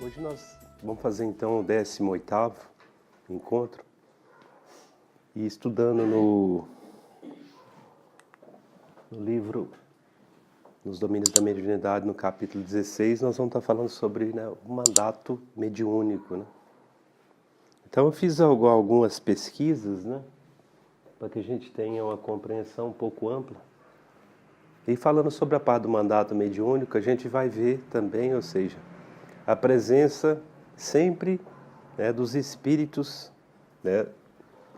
Hoje nós vamos fazer então o 18º encontro e estudando no livro Nos Domínios da Mediunidade, no capítulo 16, nós vamos estar falando sobre o mandato mediúnico. Então eu fiz algumas pesquisas para que a gente tenha uma compreensão um pouco ampla. E falando sobre a parte do mandato mediúnico, a gente vai ver também, ou seja, a presença sempre dos espíritos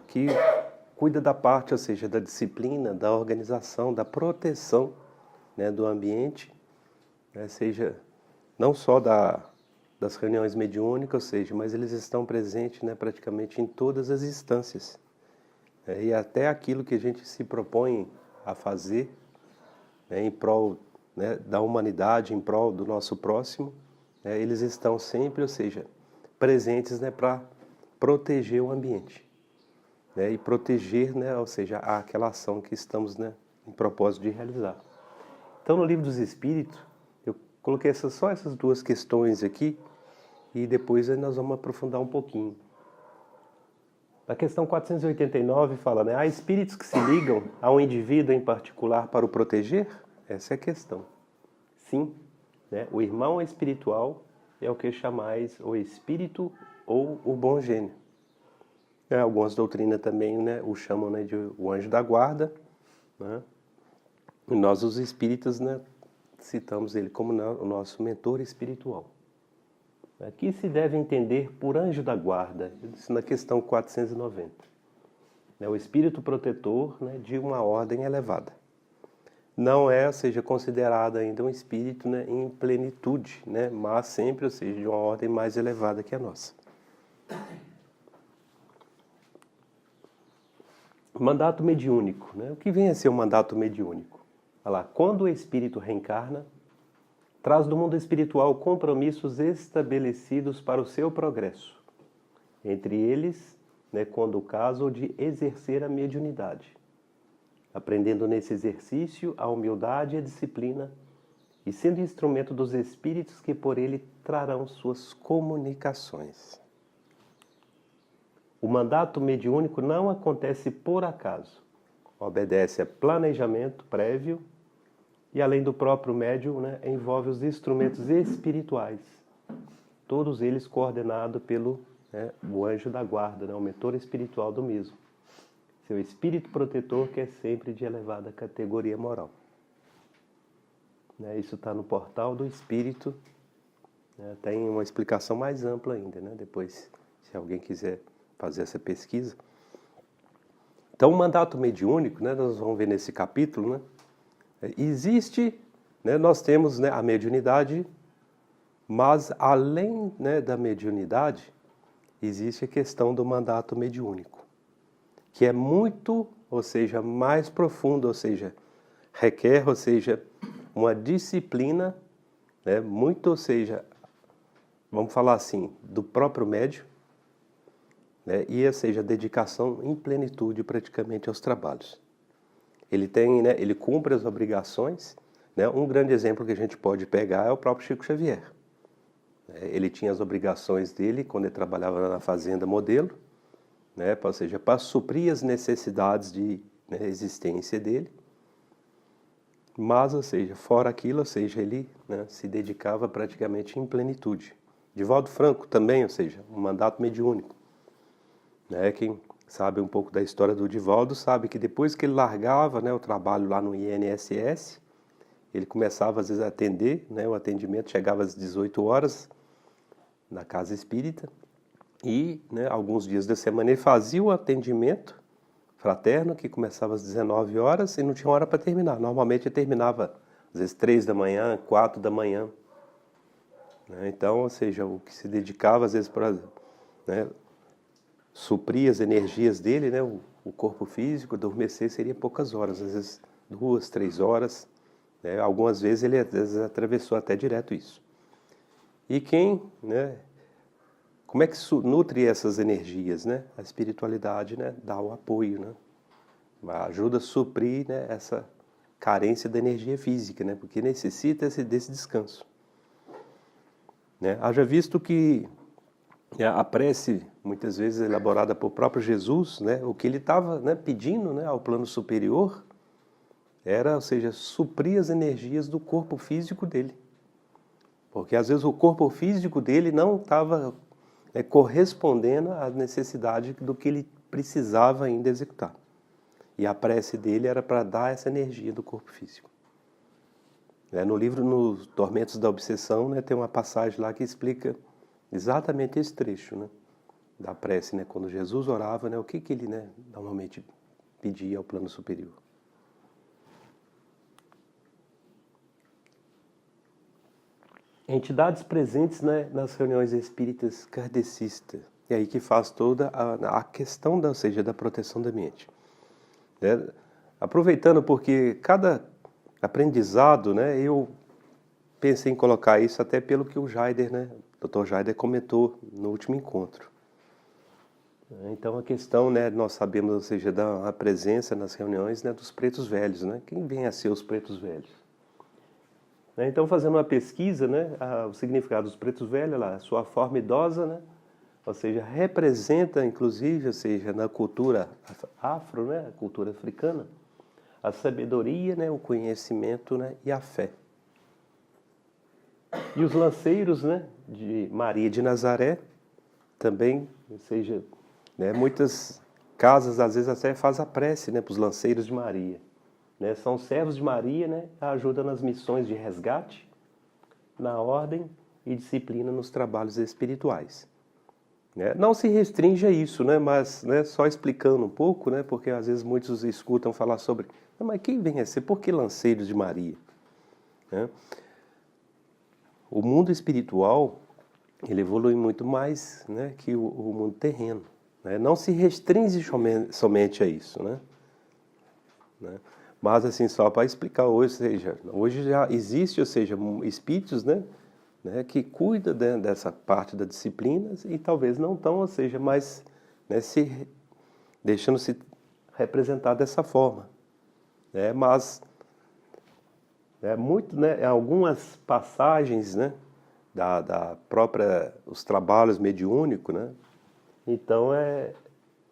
que cuida da parte, ou seja, da disciplina, da organização, da proteção do ambiente, seja não só das reuniões mediúnicas, ou seja, mas eles estão presentes praticamente em todas as instâncias. E até aquilo que a gente se propõe a fazer em prol da humanidade, em prol do nosso próximo, eles estão sempre, ou seja, presentes para proteger o ambiente. E proteger, ou seja, aquela ação que estamos em propósito de realizar. Então, no Livro dos Espíritos, eu coloquei só essas duas questões aqui e depois nós vamos aprofundar um pouquinho. A questão 489 fala, há espíritos que se ligam a um indivíduo em particular para o proteger? Essa é a questão. Sim, o irmão espiritual é o que chamais o espírito ou o bom gênio. Algumas doutrinas também o chamam de o anjo da guarda. E nós, os espíritas, citamos ele como o nosso mentor espiritual. O que se deve entender por anjo da guarda? Isso na questão 490. O espírito protetor de uma ordem elevada. Não é, ou seja, considerado ainda um espírito em plenitude, mas sempre, ou seja, de uma ordem mais elevada que a nossa. Mandato mediúnico. O que vem a ser o mandato mediúnico? Olha lá, quando o espírito reencarna, traz do mundo espiritual compromissos estabelecidos para o seu progresso. Entre eles, quando o caso de exercer a mediunidade. Aprendendo nesse exercício a humildade e a disciplina, e sendo instrumento dos espíritos que por ele trarão suas comunicações. O mandato mediúnico não acontece por acaso. Obedece a planejamento prévio e, além do próprio médium, envolve os instrumentos espirituais. Todos eles coordenados pelo o anjo da guarda, o mentor espiritual do mesmo. Seu espírito protetor, que é sempre de elevada categoria moral. Isso está no Portal do Espírito. Tem uma explicação mais ampla ainda, depois, se alguém quiser fazer essa pesquisa. Então, o mandato mediúnico, nós vamos ver nesse capítulo, existe, nós temos a mediunidade, mas além da mediunidade, existe a questão do mandato mediúnico, que é muito, ou seja, mais profundo, ou seja, requer, ou seja, uma disciplina, muito, ou seja, vamos falar assim, do próprio médium, e, ou seja, dedicação em plenitude praticamente aos trabalhos. Ele ele cumpre as obrigações, um grande exemplo que a gente pode pegar é o próprio Chico Xavier. Ele tinha as obrigações dele quando ele trabalhava na Fazenda Modelo, ou seja, para suprir as necessidades de existência dele, mas, ou seja, fora aquilo, ou seja, ele se dedicava praticamente em plenitude. Divaldo Franco também, ou seja, um mandato mediúnico. Quem sabe um pouco da história do Divaldo sabe que depois que ele largava o trabalho lá no INSS, ele começava às vezes a atender, o atendimento chegava às 18 horas na casa espírita e alguns dias da semana ele fazia o atendimento fraterno que começava às 19 horas e não tinha hora para terminar. Normalmente ele terminava às vezes 3 da manhã, 4 da manhã. Então, ou seja, o que se dedicava às vezes para suprir as energias dele, o corpo físico, adormecer seria poucas horas, às vezes 2, 3 horas. Algumas vezes ele às vezes atravessou até direto isso. E quem, como é que nutre essas energias, A espiritualidade, dá o apoio, ajuda a suprir, essa carência da energia física, porque necessita desse descanso. né? Haja visto que a prece, muitas vezes elaborada por próprio Jesus, né, o que ele estava, né, pedindo, né, ao plano superior era, ou seja, suprir as energias do corpo físico dele. Porque às vezes o corpo físico dele não estava correspondendo à necessidade do que ele precisava ainda executar. E a prece dele era para dar essa energia do corpo físico. No livro, nos Tormentos da Obsessão, né, tem uma passagem lá que explica exatamente esse trecho, né, da prece, né, quando Jesus orava, né, o que ele, né, normalmente pedia ao plano superior. Entidades presentes, né, nas reuniões espíritas kardecistas. E aí que faz toda a questão ou seja, da proteção da mente. Né? Aproveitando porque cada aprendizado, né, eu pensei em colocar isso até pelo que o Jaider, né, o Dr. Jaider comentou no último encontro. Então a questão, né, nós sabemos, ou seja, da presença nas reuniões, né, dos pretos velhos, né? Quem vem a ser os pretos velhos? Então, fazendo uma pesquisa, né, o significado dos pretos velhos, lá, a sua forma idosa, né, ou seja, representa, inclusive, ou seja, na cultura afro, né, a cultura africana, a sabedoria, né, o conhecimento, né, e a fé. E os lanceiros, né, de Maria de Nazaré, também, ou seja, né, muitas casas às vezes até fazem a prece, né, para os lanceiros de Maria. Né, são servos de Maria, né, ajuda nas missões de resgate, na ordem e disciplina nos trabalhos espirituais. Né, não se restringe a isso, né, mas, né, só explicando um pouco, né, porque às vezes muitos escutam falar sobre, mas quem vem a ser? Por que lanceiros de Maria? Né? O mundo espiritual, ele evolui muito mais, né, que o mundo terreno. Né? Não se restringe somente a isso, né? Mas assim, só para explicar hoje, ou seja, hoje já existe, ou seja, espíritos, né, que cuidam dessa parte da disciplina e talvez não tão, ou seja, mas, né, se deixando-se representar dessa forma. Né, mas muito, né, algumas passagens, né, da própria os trabalhos mediúnicos, né, então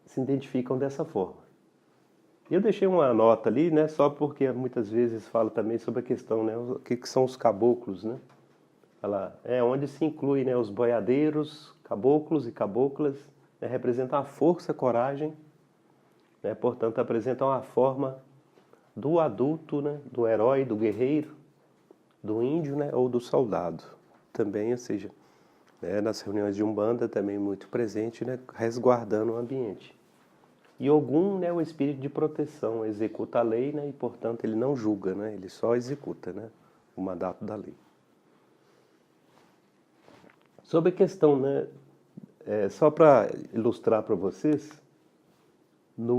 se identificam dessa forma. Eu deixei uma nota ali, né, só porque muitas vezes falo também sobre a questão, né, o que são os caboclos, né? Onde se inclui, né, os boiadeiros, caboclos e caboclas, né, representam a força, a coragem, né, portanto apresentam a forma do adulto, né, do herói, do guerreiro, do índio, né, ou do soldado. Também, ou seja, né, nas reuniões de Umbanda também muito presente, né, resguardando o ambiente. E Ogum, né, o espírito de proteção, executa a lei, né, e portanto ele não julga, né, ele só executa, né, o mandato da lei. Sobre a questão, né, só para ilustrar para vocês, na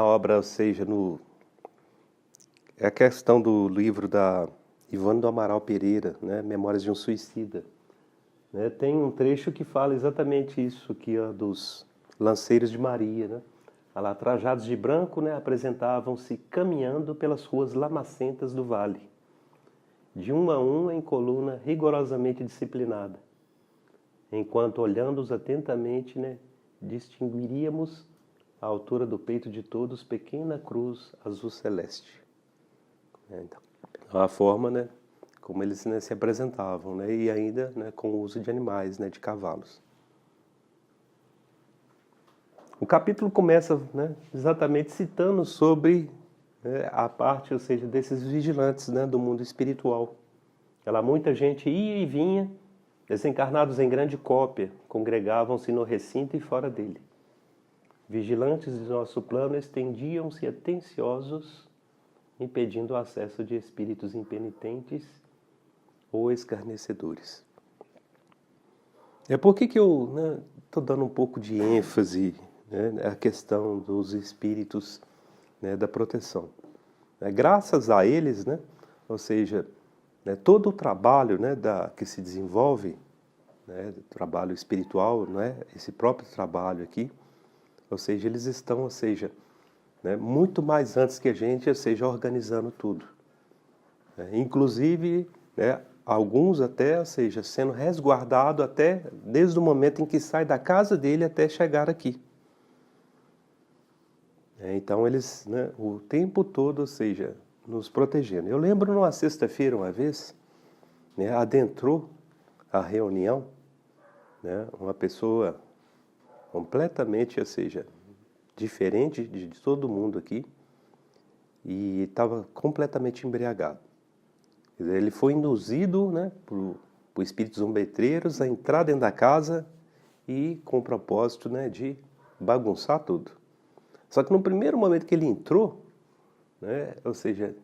obra, ou seja, é a questão do livro da Ivone do Amaral Pereira, né, Memórias de um Suicida. Né, tem um trecho que fala exatamente isso aqui, ó, dos lanceiros de Maria, né? Lá, trajados de branco, né, apresentavam-se caminhando pelas ruas lamacentas do vale, de um a um em coluna rigorosamente disciplinada, enquanto olhando-os atentamente, né, distinguiríamos à altura do peito de todos pequena cruz azul celeste. Então, a forma, né, como eles, né, se apresentavam, né, e ainda, né, com o uso de animais, né, de cavalos. O capítulo começa, né, exatamente citando sobre, né, a parte, ou seja, desses vigilantes, né, do mundo espiritual. Muita gente ia e vinha, desencarnados em grande cópia, congregavam-se no recinto e fora dele. Vigilantes de nosso plano estendiam-se atenciosos, impedindo o acesso de espíritos impenitentes ou escarnecedores. Por que eu estou dando um pouco de ênfase, né, à questão dos espíritos, né, da proteção? Graças a eles, né, ou seja, né, todo o trabalho, né, que se desenvolve, né, trabalho espiritual, né, esse próprio trabalho aqui, ou seja, eles estão, ou seja, né, muito mais antes que a gente, ou seja, organizando tudo. Inclusive, né, alguns até, ou seja, sendo resguardado até desde o momento em que sai da casa dele até chegar aqui. Então eles, né, o tempo todo, ou seja, nos protegendo. Eu lembro numa sexta-feira uma vez, né, adentrou a reunião, né, uma pessoa completamente, ou seja, diferente de todo mundo aqui, e estava completamente embriagado. Quer dizer, ele foi induzido, né, por espíritos zombetreiros a entrar dentro da casa e com o propósito, né, de bagunçar tudo. Só que no primeiro momento que ele entrou, né, ou seja,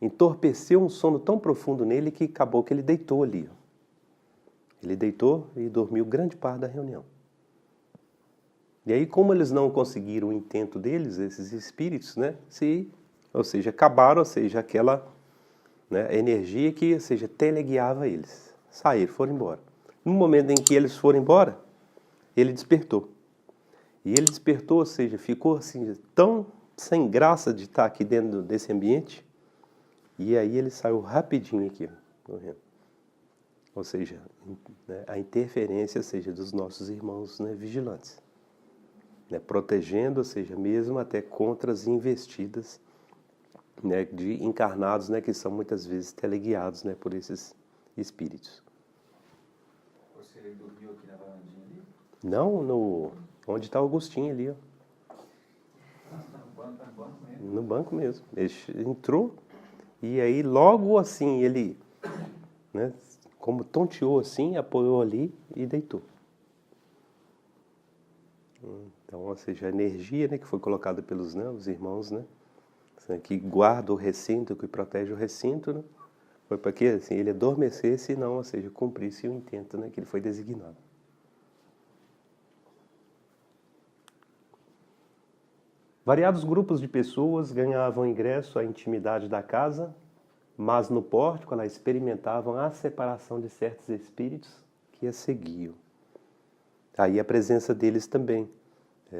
entorpeceu um sono tão profundo nele que acabou que ele deitou ali. Ele deitou e dormiu grande parte da reunião. E aí, como eles não conseguiram o intento deles, esses espíritos, né, ou seja, acabaram, ou seja, aquela, né, energia que, ou seja, teleguiava eles. Saíram, foram embora. No momento em que eles foram embora, ele despertou. E ele despertou, ou seja, ficou assim, tão sem graça de estar aqui dentro desse ambiente. E aí ele saiu rapidinho aqui, correndo. Ou seja, né, a interferência, ou seja, dos nossos irmãos, né, vigilantes. Né, protegendo, ou seja, mesmo até contra as investidas, né, de encarnados, né, que são muitas vezes teleguiados, né, por esses espíritos. Você dormiu aqui na varandinha ali? Não, onde está o Agostinho ali, ó. No banco mesmo? No banco mesmo. Ele entrou e aí logo assim ele, né, como tonteou assim, apoiou ali e deitou. Então, ou seja, a energia, né, que foi colocada pelos, né, os irmãos, né, que guarda o recinto, que protege o recinto, né, foi para que assim, ele adormecesse e não, ou seja, cumprisse o intento, né, que ele foi designado. Variados grupos de pessoas ganhavam ingresso à intimidade da casa, mas no pórtico elas experimentavam a separação de certos espíritos que a seguiam. Aí a presença deles também.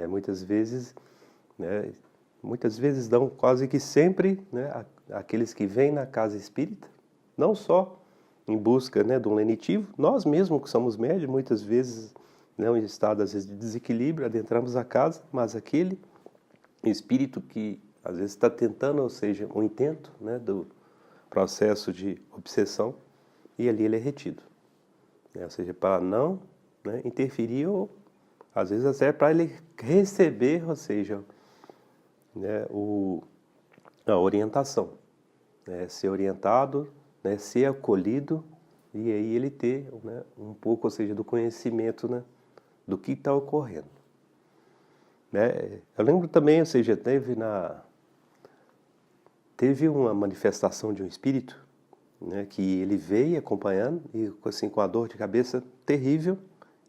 Muitas vezes dão quase que sempre, né, aqueles que vêm na casa espírita, não só em busca, né, de um lenitivo, nós mesmos que somos médios, muitas vezes, né, em estado às vezes de desequilíbrio, adentramos a casa, mas aquele espírito que às vezes está tentando, ou seja, um intento, né, do processo de obsessão, e ali ele é retido. Ou seja, para não, né, interferir ou às vezes até para ele receber, ou seja, né, a orientação, né, ser orientado, né, ser acolhido e aí ele ter, né, um pouco, ou seja, do conhecimento, né, do que está ocorrendo. Né? Eu lembro também, ou seja, teve uma manifestação de um espírito, né, que ele veio acompanhando e assim com a dor de cabeça terrível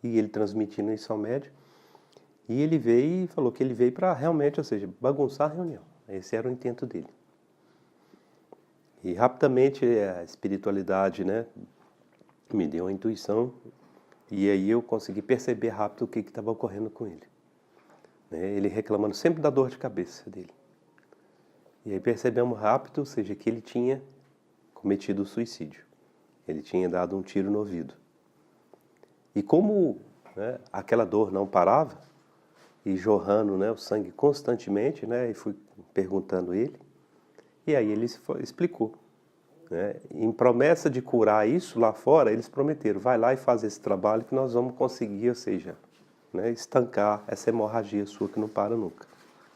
e ele transmitindo isso ao médium. E ele veio e falou que ele veio para realmente, ou seja, bagunçar a reunião. Esse era o intento dele. E rapidamente a espiritualidade, né, me deu uma intuição e aí eu consegui perceber rápido o que estava ocorrendo com ele. Ele reclamando sempre da dor de cabeça dele. E aí percebemos rápido, ou seja, que ele tinha cometido suicídio. Ele tinha dado um tiro no ouvido. E como, né, aquela dor não parava, e jorrando, né, o sangue constantemente, né, e fui perguntando ele, e aí ele explicou. Né, em promessa de curar isso lá fora, eles prometeram, vai lá e faz esse trabalho que nós vamos conseguir, ou seja, né, estancar essa hemorragia sua que não para nunca,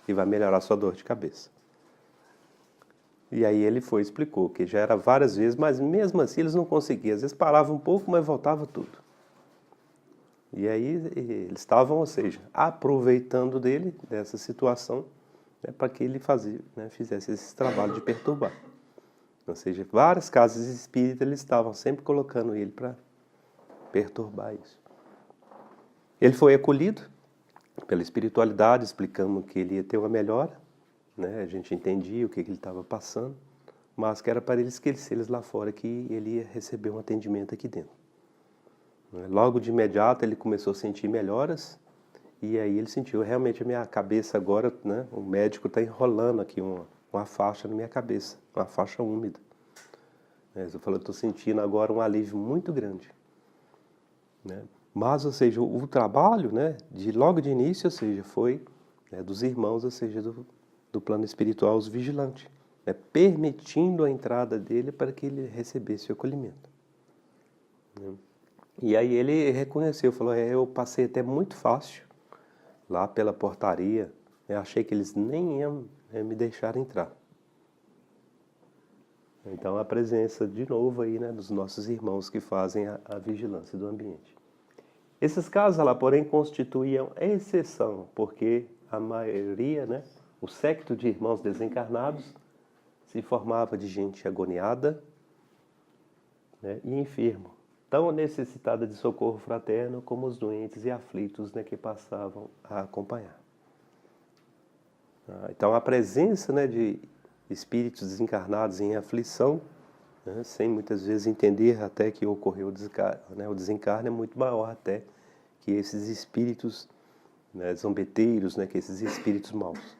e vai melhorar a sua dor de cabeça. E aí ele foi e explicou que já era várias vezes, mas mesmo assim eles não conseguiam. Às vezes parava um pouco, mas voltava tudo. E aí eles estavam, ou seja, aproveitando dele, dessa situação, né, para que ele fizesse esse trabalho de perturbar. Ou seja, várias casas espíritas eles estavam sempre colocando ele para perturbar isso. Ele foi acolhido pela espiritualidade, explicamos que ele ia ter uma melhora, né? A gente entendia o que ele estava passando, mas que era para ele esquecer eles lá fora que ele ia receber um atendimento aqui dentro. Logo de imediato ele começou a sentir melhoras e aí ele sentiu realmente a minha cabeça agora, né? O médico está enrolando aqui uma faixa na minha cabeça, uma faixa úmida. Eu falei, estou sentindo agora um alívio muito grande. Né? Mas, ou seja, o trabalho, né, logo de início, ou seja, foi dos irmãos, ou seja, do plano espiritual, os vigilantes, permitindo a entrada dele para que ele recebesse o acolhimento. Né? E aí ele reconheceu, falou, eu passei até muito fácil lá pela portaria, eu achei que eles nem iam me deixar entrar. Então a presença de novo aí, né, dos nossos irmãos que fazem a vigilância do ambiente. Esses casos lá, porém, constituíam exceção, porque a maioria, né, o séquito de irmãos desencarnados se formava de gente agoniada, né, e enfermo, tão necessitada de socorro fraterno como os doentes e aflitos, né, que passavam a acompanhar. Então a presença, né, de espíritos desencarnados em aflição, né, sem muitas vezes entender até que ocorreu o desencarne, é muito maior até que esses espíritos, né, zombeteiros, né, que esses espíritos maus.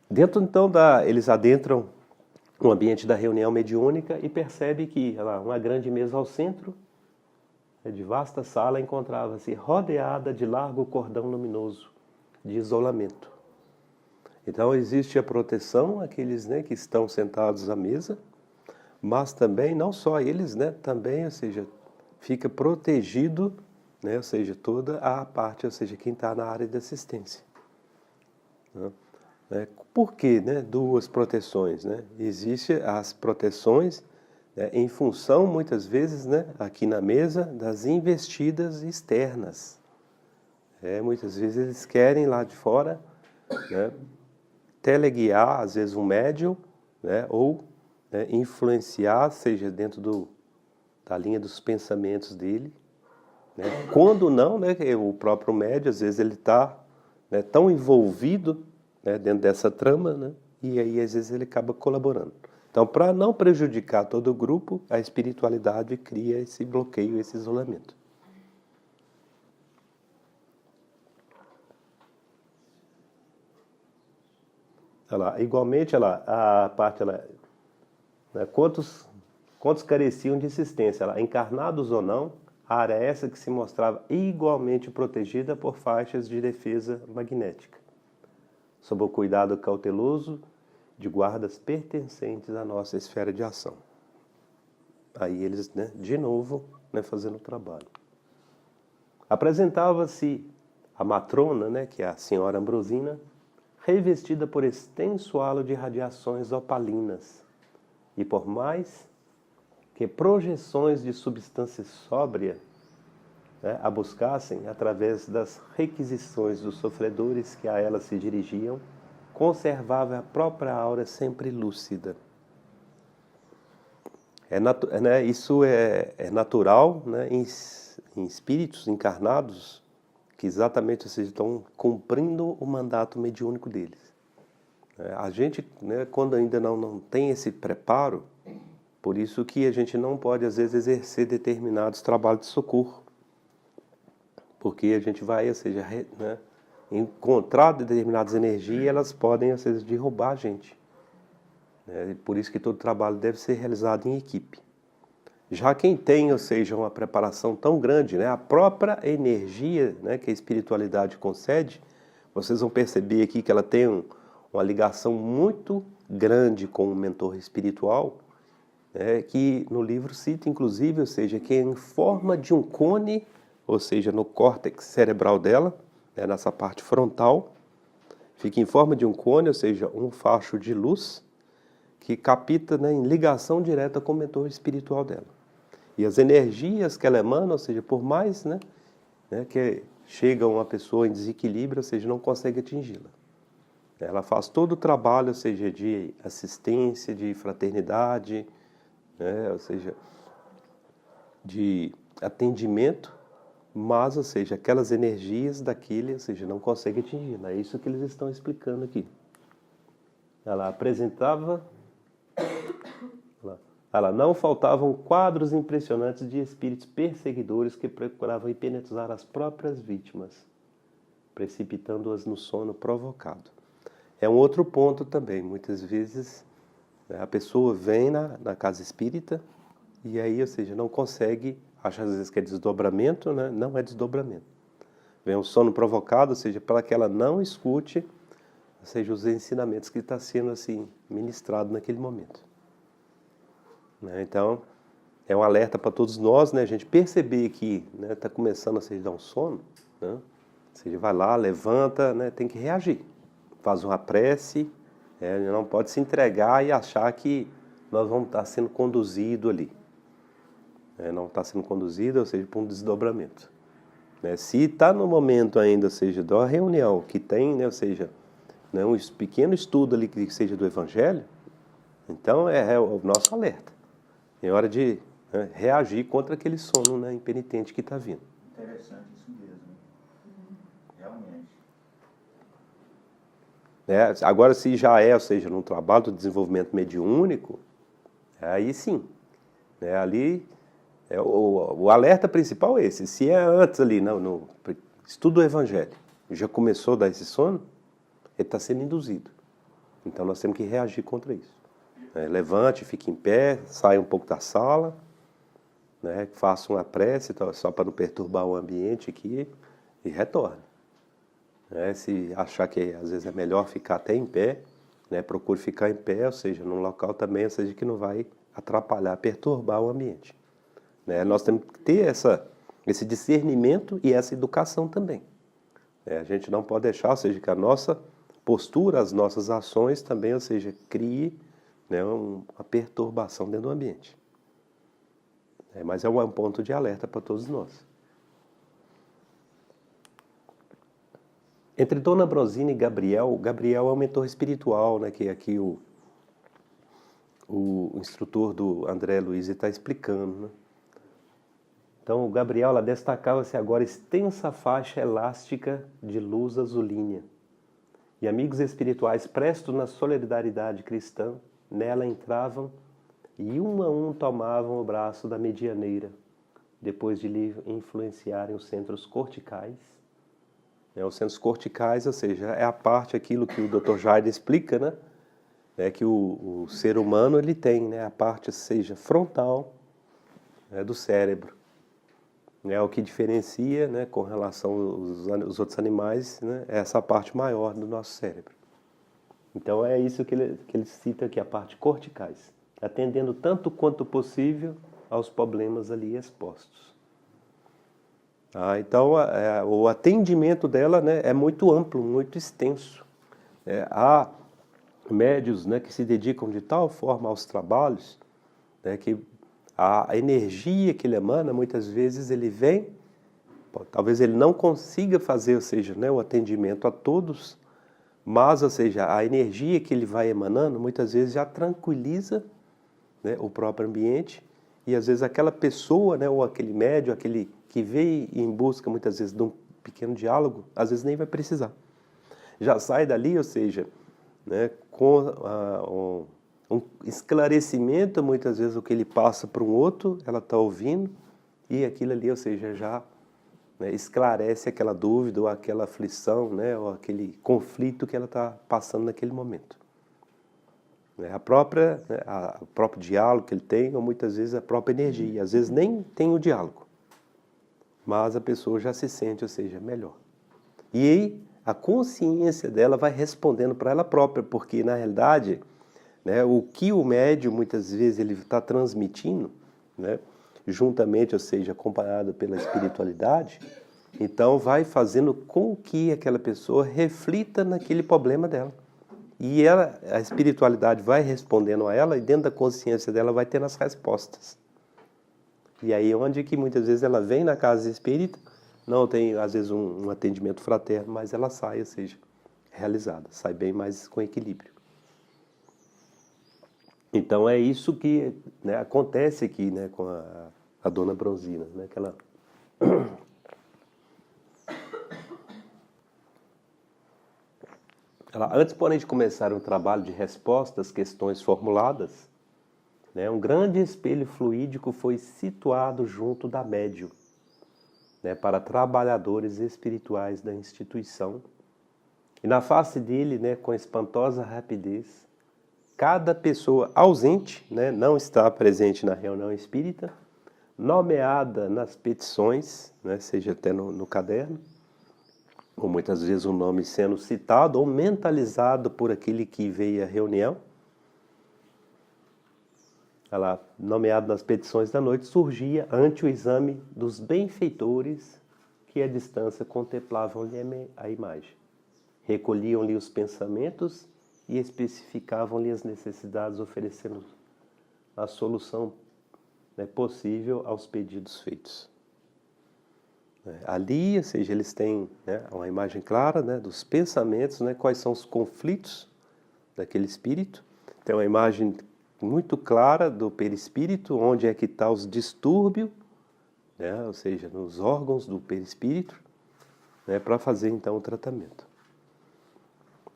Dentro então eles adentram o ambiente da reunião mediúnica e percebe que uma grande mesa ao centro, de vasta sala, encontrava-se rodeada de largo cordão luminoso de isolamento. Então existe a proteção àqueles, né, que estão sentados à mesa, mas também não só eles, né, também, ou seja, fica protegido, né, ou seja, toda a parte, ou seja, quem está na área de assistência. Né? Por que, né, duas proteções? Né? Existem as proteções, né, em função, muitas vezes, né, aqui na mesa, das investidas externas. Muitas vezes eles querem lá de fora, né, teleguiar, às vezes, um médium, né, ou, né, influenciar, seja dentro da linha dos pensamentos dele. Né? Quando não, né, o próprio médium, às vezes, ele está, né, tão envolvido, né, dentro dessa trama, né, e aí, às vezes, ele acaba colaborando. Então, para não prejudicar todo o grupo, a espiritualidade cria esse bloqueio, esse isolamento. Igualmente, a parte, né, quantos careciam de assistência, encarnados ou não, a área essa que se mostrava igualmente protegida por faixas de defesa magnética, sob o cuidado cauteloso de guardas pertencentes à nossa esfera de ação. Aí eles, né, de novo, né, fazendo o trabalho. Apresentava-se a matrona, né, que é a senhora Ambrosina, revestida por extenso halo de radiações opalinas, e por mais que projeções de substância sóbria, né, a buscassem através das requisições dos sofredores que a ela se dirigiam, conservava a própria aura sempre lúcida. Isso é natural, né, em espíritos encarnados que exatamente estão cumprindo o mandato mediúnico deles. A gente, né, quando ainda não tem esse preparo, por isso que a gente não pode, às vezes, exercer determinados trabalhos de socorro. Porque a gente vai, ou seja, né, encontrar determinadas energias e elas podem, às vezes, derrubar a gente. Por isso que todo trabalho deve ser realizado em equipe. Já quem tem, ou seja, uma preparação tão grande, né, a própria energia, né, que a espiritualidade concede, vocês vão perceber aqui que ela tem uma ligação muito grande com o mentor espiritual, que no livro cita, inclusive, ou seja, que é em forma de um cone, ou seja, no córtex cerebral dela, né, nessa parte frontal, fica em forma de um cone, ou seja, um facho de luz, que capta, né, em ligação direta com o mentor espiritual dela. E as energias que ela emana, ou seja, por mais, né, que chega uma pessoa em desequilíbrio, ou seja, não consegue atingi-la. Ela faz todo o trabalho, ou seja, de assistência, de fraternidade, né, ou seja, de atendimento, mas, ou seja, aquelas energias daquele, ou seja, não consegue atingi-la. É isso que eles estão explicando aqui. Ela apresentava... não faltavam quadros impressionantes de espíritos perseguidores que procuravam hipnotizar as próprias vítimas, precipitando-as no sono provocado. É um outro ponto também. Muitas vezes, A pessoa vem na casa espírita e aí, ou seja, não consegue, acha às vezes que é desdobramento, né? Não é desdobramento. Vem um sono provocado, ou seja, para que ela não escute, ou seja, os ensinamentos que está sendo assim ministrado naquele momento. Né? Então, é um alerta para todos nós, né? A gente perceber que está começando a se dar um sono, né? Ou seja, vai lá, levanta, né? Tem que reagir. Faz uma prece, não pode se entregar e achar que nós vamos estar sendo conduzido ali. Não está sendo conduzido, ou seja, para um desdobramento. Se está no momento ainda, ou seja, de uma reunião que tem, né, ou seja, né, um pequeno estudo ali que seja do Evangelho, então é o nosso alerta. É hora de reagir contra aquele sono, né, impenitente que está vindo. Interessante isso mesmo. Realmente. Agora, se já ou seja, num trabalho do desenvolvimento mediúnico, aí sim. Ali, o alerta principal é esse. Se é antes ali, no estudo do Evangelho, já começou a dar esse sono, ele está sendo induzido. Então, nós temos que reagir contra isso. Levante, fique em pé, saia um pouco da sala, faça uma prece, só para não perturbar o ambiente aqui, e retorne. Se achar que às vezes é melhor ficar até em pé, procure ficar em pé, ou seja, num local também, ou seja, que não vai atrapalhar, perturbar o ambiente. Nós temos que ter esse discernimento e essa educação também. A gente não pode deixar, ou seja, que a nossa postura, as nossas ações também, ou seja, crie uma perturbação dentro do ambiente. Mas é um ponto de alerta para todos nós. Entre Dona Ambrosina e Gabriel é o mentor espiritual, que aqui o instrutor do André Luiz está explicando. Então, o Gabriel, ela destacava-se agora extensa faixa elástica de luz azulínea. E amigos espirituais prestos na solidariedade cristã, nela entravam e um a um tomavam o braço da medianeira, depois de lhe influenciarem os centros corticais. Os centros corticais, ou seja, é a parte, aquilo que o Dr. Jair explica, que o ser humano ele tem, a parte, seja frontal do cérebro. O que diferencia, com relação aos outros animais, é essa parte maior do nosso cérebro. Então é isso que ele cita aqui, a parte corticais, atendendo tanto quanto possível aos problemas ali expostos. Então, o atendimento dela é muito amplo, muito extenso. Há médios que se dedicam de tal forma aos trabalhos que a energia que ele emana, muitas vezes ele vem, talvez ele não consiga fazer, ou seja, o atendimento a todos, mas, ou seja, a energia que ele vai emanando, muitas vezes já tranquiliza o próprio ambiente, e às vezes aquela pessoa, ou aquele médium, aquele que veio em busca, muitas vezes, de um pequeno diálogo, às vezes nem vai precisar. Já sai dali, ou seja, com um esclarecimento, muitas vezes o que ele passa para um outro, ela está ouvindo, e aquilo ali, ou seja, já esclarece aquela dúvida, ou aquela aflição, ou aquele conflito que ela está passando naquele momento. O próprio diálogo que ele tem, ou muitas vezes a própria energia, às vezes nem tem o diálogo, mas a pessoa já se sente, ou seja, melhor. E aí a consciência dela vai respondendo para ela própria, porque na realidade, o que o médium muitas vezes ele está transmitindo, juntamente, ou seja, acompanhado pela espiritualidade, então vai fazendo com que aquela pessoa reflita naquele problema dela. E a espiritualidade vai respondendo a ela, e dentro da consciência dela vai tendo as respostas. E aí onde que muitas vezes ela vem na casa espírita, não tem às vezes um atendimento fraterno, mas ela sai, ou seja, realizada, sai bem mais com equilíbrio. Então é isso que acontece aqui com a Dona Ambrosina, que ela... Antes, porém, de começar um trabalho de resposta às questões formuladas, um grande espelho fluídico foi situado junto da médium, para trabalhadores espirituais da instituição, e na face dele, com espantosa rapidez, cada pessoa ausente, né, não está presente na reunião espírita, nomeada nas petições, né, seja até no caderno, ou muitas vezes o nome sendo citado ou mentalizado por aquele que veio à reunião. Ela, nomeado nas petições da noite, surgia ante o exame dos benfeitores que à distância contemplavam-lhe a imagem. Recolhiam-lhe os pensamentos e especificavam-lhe as necessidades, oferecendo a solução, né, possível aos pedidos feitos. Ali, ou seja, eles têm, né, uma imagem clara, né, dos pensamentos, né, quais são os conflitos daquele espírito. Tem uma imagem muito clara do perispírito, onde é que está os distúrbios, né, ou seja, nos órgãos do perispírito, né, para fazer então o tratamento.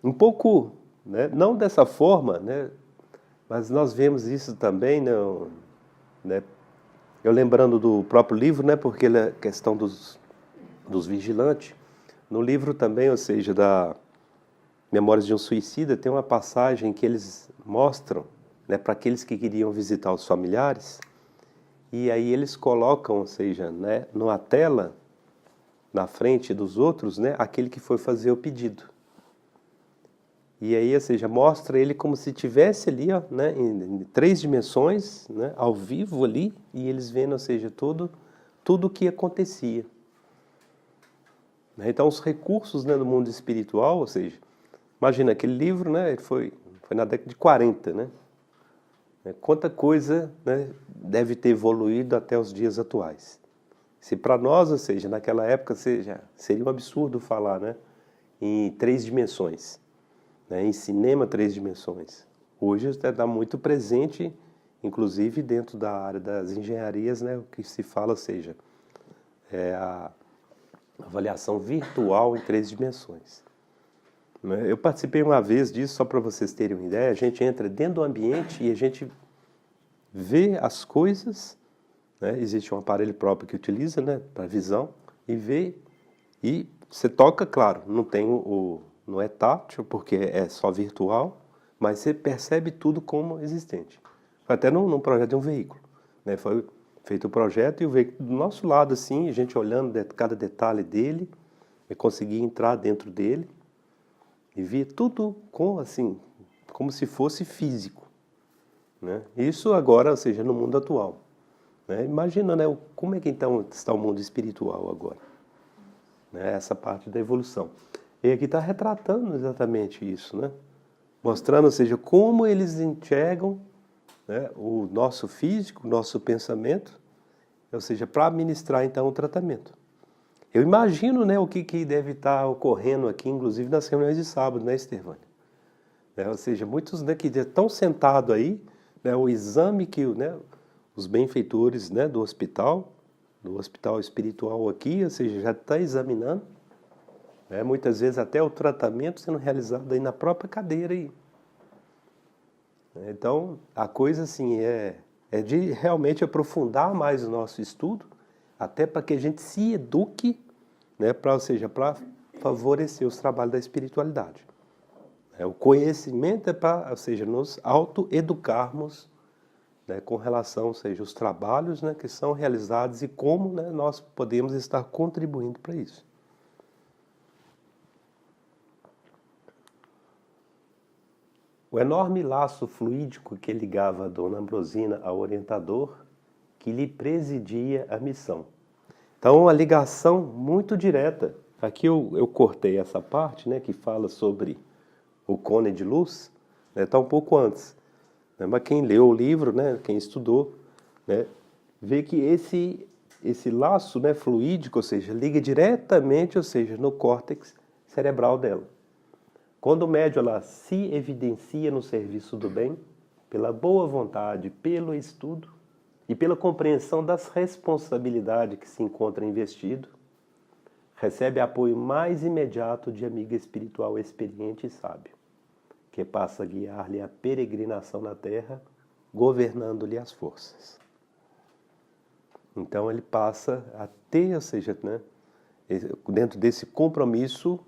Um pouco, né, não dessa forma, né, mas nós vemos isso também, né, eu lembrando do próprio livro, né, porque a questão dos vigilantes, no livro também, ou seja, da Memórias de um Suicida, tem uma passagem que eles mostram, né, para aqueles que queriam visitar os familiares, e aí eles colocam, ou seja, né, numa tela, na frente dos outros, né, aquele que foi fazer o pedido. E aí, ou seja, mostra ele como se estivesse ali, ó, né, em 3 dimensões, né, ao vivo ali, e eles vendo, ou seja, tudo o que acontecia. Então, os recursos, né, do mundo espiritual, ou seja, imagina aquele livro, né, ele foi na década de 40, né? Quanta coisa, né, deve ter evoluído até os dias atuais. Se para nós, ou seja, naquela época, seria um absurdo falar, né, em 3 dimensões, né, em cinema 3 dimensões. Hoje está muito presente, inclusive dentro da área das engenharias, né, o que se fala, ou seja, a avaliação virtual em 3 dimensões. Eu participei uma vez disso, só para vocês terem uma ideia. A gente entra dentro do ambiente e a gente vê as coisas, né? Existe um aparelho próprio que utiliza, né, para visão, e vê, e você toca, claro, não é tátil, porque é só virtual, mas você percebe tudo como existente. Foi até num projeto de um veículo, né? Foi feito o projeto e o veículo do nosso lado, assim, a gente olhando cada detalhe dele, e conseguia entrar dentro dele, e via tudo assim, como se fosse físico, né? Isso agora, ou seja, no mundo atual, né? Imagina, né, como é que então está o mundo espiritual agora, né? Essa parte da evolução. E aqui está retratando exatamente isso, né? Mostrando, ou seja, como eles enxergam, né, o nosso físico, o nosso pensamento, ou seja, para administrar então o tratamento. Eu imagino, né, o que deve estar ocorrendo aqui, inclusive nas reuniões de sábado, né, Estevânia? Ou seja, muitos, né, que estão sentados aí, né, o exame que, né, os benfeitores, né, do hospital espiritual aqui, ou seja, já está examinando, né, muitas vezes até o tratamento sendo realizado aí na própria cadeira aí. Então, a coisa assim é de realmente aprofundar mais o nosso estudo, até para que a gente se eduque, né, ou seja, para favorecer os trabalhos da espiritualidade. O conhecimento é para, ou seja, nos autoeducarmos, né, com relação, ou seja, os trabalhos, né, que são realizados e como, né, nós podemos estar contribuindo para isso. O enorme laço fluídico que ligava a Dona Ambrosina ao orientador, que lhe presidia a missão. Então, uma ligação muito direta. Aqui eu cortei essa parte, né, que fala sobre o cone de luz, né, está um pouco antes. Né, mas quem leu o livro, né, quem estudou, né, vê que esse laço, né, fluídico, ou seja, liga diretamente, ou seja, no córtex cerebral dela. Quando o médium ela se evidencia no serviço do bem, pela boa vontade, pelo estudo e pela compreensão das responsabilidades que se encontra investido, recebe apoio mais imediato de amigo espiritual experiente e sábio, que passa a guiar-lhe a peregrinação na terra, governando-lhe as forças. Então ele passa a ter, ou seja, né, dentro desse compromisso,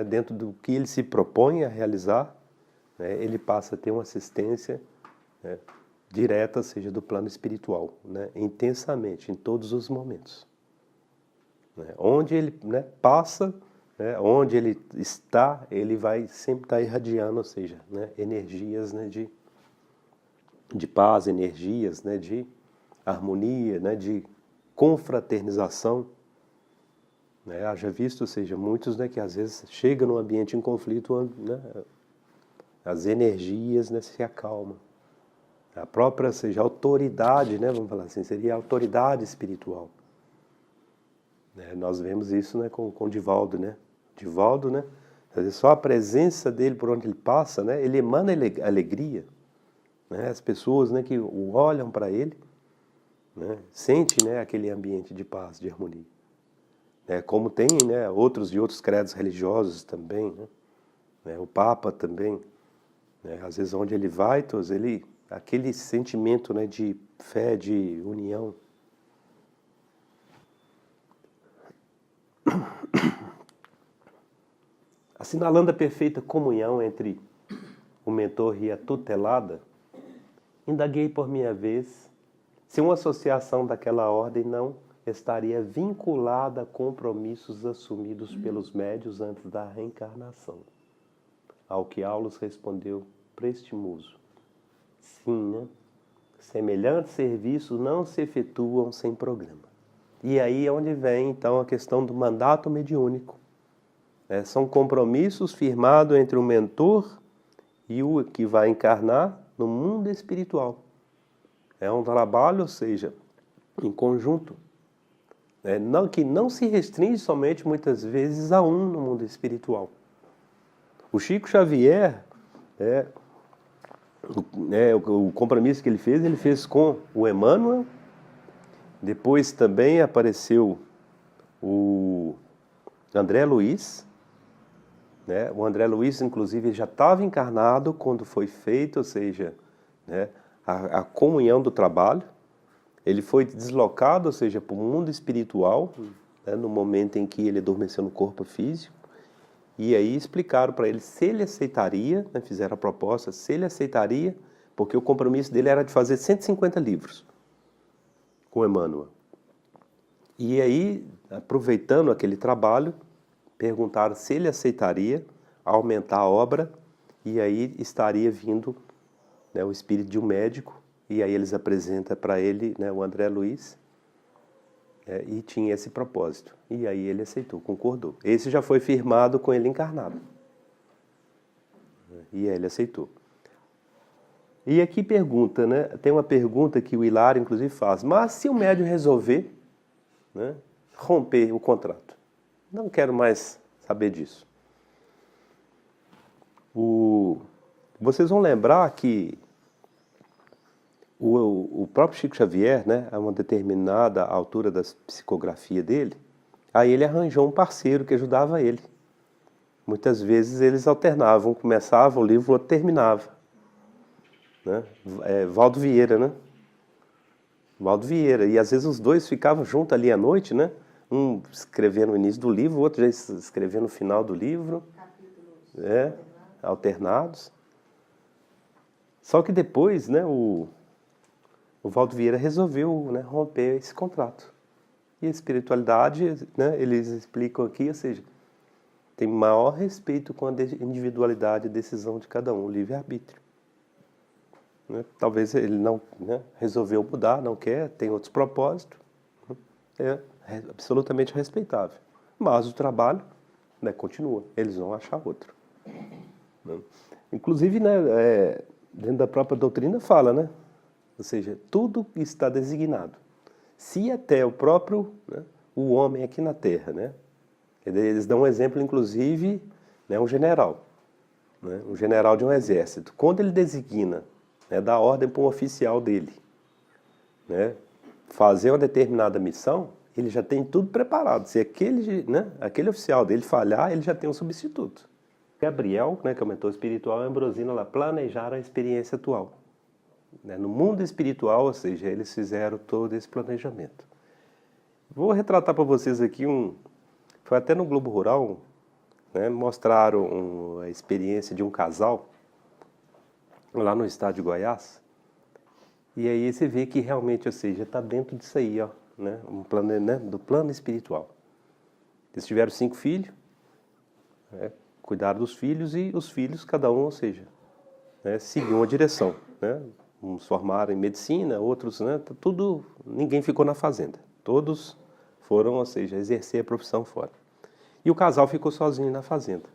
dentro do que ele se propõe a realizar, né, ele passa a ter uma assistência, né, direta, seja do plano espiritual, né, intensamente, em todos os momentos. Né, onde ele, né, passa, né, onde ele está, ele vai sempre estar irradiando, ou seja, né, energias, né, de paz, energias, né, de harmonia, né, de confraternização. Né, haja visto, ou seja, muitos, né, que às vezes chegam num ambiente em conflito, né, as energias, né, se acalmam. A própria, ou seja, autoridade, né, vamos falar assim, seria a autoridade espiritual. Né, nós vemos isso, né, com Divaldo, né? Divaldo, né, às vezes só a presença dele por onde ele passa, né, ele emana alegria. Né, as pessoas, né, que olham para ele, né, sentem, né, aquele ambiente de paz, de harmonia. Como tem, né, outros de outros credos religiosos também, né, o Papa também, né, às vezes onde ele vai, todos, ele, aquele sentimento, né, de fé, de união. Assinalando a perfeita comunhão entre o mentor e a tutelada, indaguei por minha vez se uma associação daquela ordem não estaria vinculada a compromissos assumidos pelos médios antes da reencarnação. Ao que Aulus respondeu prestimoso: sim, né? Semelhantes serviços não se efetuam sem programa. E aí é onde vem então a questão do mandato mediúnico. São compromissos firmados entre o mentor e o que vai encarnar no mundo espiritual. É um trabalho, ou seja, em conjunto. Que não se restringe somente, muitas vezes, a um no mundo espiritual. O Chico Xavier, o compromisso que ele fez com o Emmanuel. Depois também apareceu o André Luiz. Né? O André Luiz, inclusive, já estava encarnado quando foi feito, ou seja, né, a comunhão do trabalho. Ele foi deslocado, ou seja, para o mundo espiritual, né, no momento em que ele adormeceu no corpo físico. E aí explicaram para ele se ele aceitaria, né, fizeram a proposta, se ele aceitaria, porque o compromisso dele era de fazer 150 livros com Emmanuel. E aí, aproveitando aquele trabalho, perguntaram se ele aceitaria aumentar a obra, e aí estaria vindo, né, o espírito de um médico. E aí eles apresentam para ele, né, o André Luiz, e tinha esse propósito. E aí ele aceitou, concordou. Esse já foi firmado com ele encarnado. E aí ele aceitou. E aqui pergunta, né, tem uma pergunta que o Hilário inclusive faz: mas se o médium resolver, né, romper o contrato? Não quero mais saber disso. Vocês vão lembrar que o próprio Chico Xavier, né, a uma determinada altura da psicografia dele, aí ele arranjou um parceiro que ajudava ele. Muitas vezes eles alternavam, começava o livro, o outro terminava. Né? Valdo Vieira, né? Valdo Vieira. E às vezes os dois ficavam juntos ali à noite, né? Um escrevendo no início do livro, o outro já escrevendo no final do livro. Capítulos. Alternados. Só que depois, né, o Valdo Vieira resolveu, né, romper esse contrato. E a espiritualidade, né, eles explicam aqui, ou seja, tem maior respeito com a individualidade e decisão de cada um, o livre-arbítrio. Né? Talvez ele não, né, resolveu mudar, não quer, tem outros propósitos. É absolutamente respeitável. Mas o trabalho, né, continua, eles vão achar outro. Né? Inclusive, né, dentro da própria doutrina fala, né? Ou seja, tudo está designado. Se até o próprio, né, o homem aqui na Terra, né? Eles dão um exemplo, inclusive, né, um general. Né, um general de um exército. Quando ele designa, né, dá ordem para um oficial dele, né, fazer uma determinada missão, ele já tem tudo preparado. Se aquele oficial dele falhar, ele já tem um substituto. Gabriel, né, que é o mentor espiritual, e Ambrosina lá planejaram a experiência atual. No mundo espiritual, ou seja, eles fizeram todo esse planejamento. Vou retratar para vocês aqui foi até no Globo Rural, né, mostraram a experiência de um casal lá no estado de Goiás. E aí você vê que realmente, ou seja, está dentro disso aí, ó, né? Um plano, né? Do plano espiritual. Eles tiveram 5 filhos, né? Cuidaram dos filhos e os filhos, cada um, ou seja, né? Seguiam uma direção, né? Uns formaram em medicina, outros, né? Tudo, ninguém ficou na fazenda. Todos foram, ou seja, exercer a profissão fora. E o casal ficou sozinho na fazenda.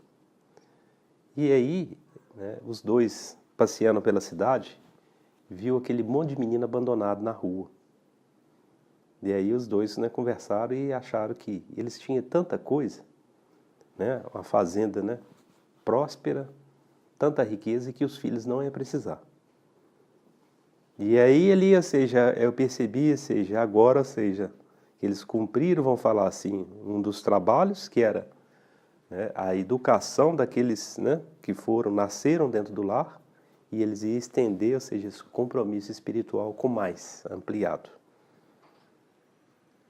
E aí, né, os dois passeando pela cidade, viu aquele monte de menino abandonado na rua. E aí os dois, né, conversaram e acharam que eles tinham tanta coisa, né, uma fazenda, né, próspera, tanta riqueza que os filhos não iam precisar. E aí ali, ou seja, eu percebi, ou seja, agora, ou seja, que eles cumpriram, vamos falar assim, um dos trabalhos que era, né, a educação daqueles, né, que nasceram dentro do lar, e eles iam estender, ou seja, esse compromisso espiritual com mais, ampliado.